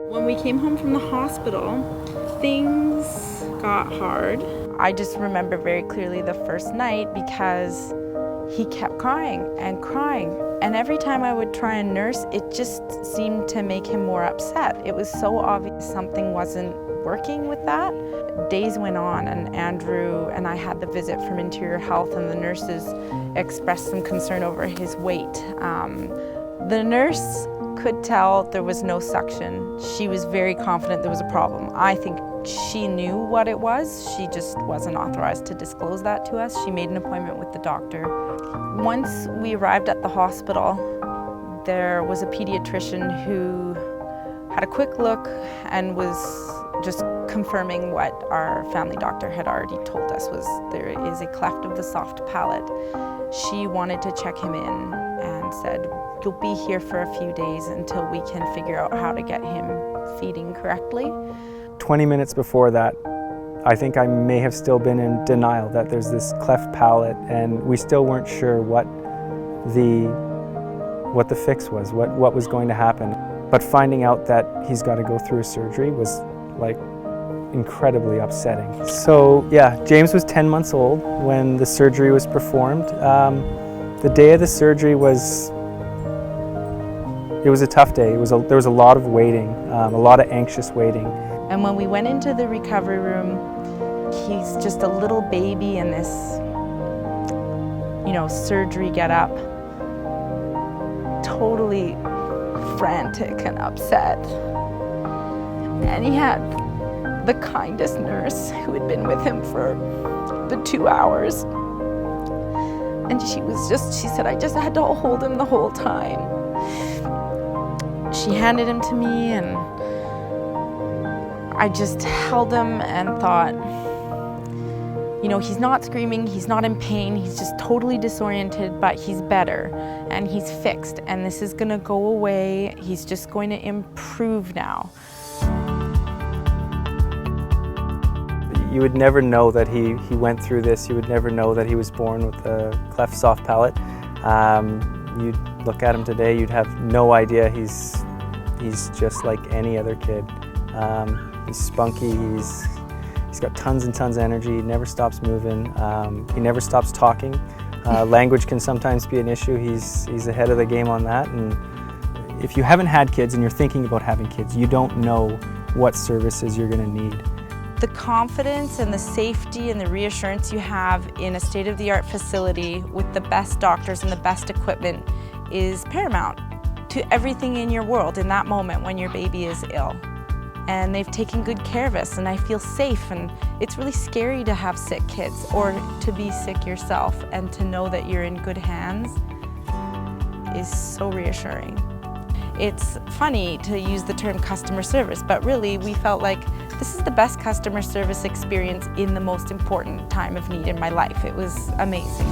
When we came home from the hospital, things got hard. I just remember very clearly the first night because he kept crying and crying. And every time I would try and nurse, it just seemed to make him more upset. It was so obvious something wasn't working with that. Days went on and Andrew and I had the visit from Interior Health and the nurses expressed some concern over his weight. The nurse could tell there was no suction. She was very confident there was a problem. I think she knew what it was. She just wasn't authorized to disclose that to us. She made an appointment with the doctor. Once we arrived at the hospital, there was a pediatrician who had a quick look and was just confirming what our family doctor had already told us, was there is a cleft of the soft palate. She wanted to check him in and said, "You'll be here for a few days until we can figure out how to get him feeding correctly." 20 minutes before that, I think I may have still been in denial that there's this cleft palate, and we still weren't sure what the fix was, what was going to happen. But finding out that he's got to go through a surgery was like incredibly upsetting. So yeah, James was 10 months old when the surgery was performed. The day of the surgery was a tough day. There was a lot of waiting, a lot of anxious waiting. And when we went into the recovery room, he's just a little baby in this, surgery getup, totally frantic and upset. And he had the kindest nurse who had been with him for the 2 hours. And she said, "I just had to hold him the whole time." She handed him to me and I just held him and thought, he's not screaming, he's not in pain, he's just totally disoriented, but he's better and he's fixed and this is gonna go away. He's just going to improve now. You would never know that he went through this. You would never know that he was born with a cleft soft palate. You'd look at him today, you'd have no idea he's just like any other kid. He's spunky, he's got tons and tons of energy, he never stops moving, he never stops talking. Language can sometimes be an issue, he's ahead of the game on that. And if you haven't had kids and you're thinking about having kids, you don't know what services you're going to need. The confidence and the safety and the reassurance you have in a state-of-the-art facility with the best doctors and the best equipment is paramount to everything in your world in that moment when your baby is ill. And they've taken good care of us and I feel safe, and it's really scary to have sick kids or to be sick yourself, and to know that you're in good hands is so reassuring. It's funny to use the term customer service, but really we felt like this is the best customer service experience in the most important time of need in my life. It was amazing.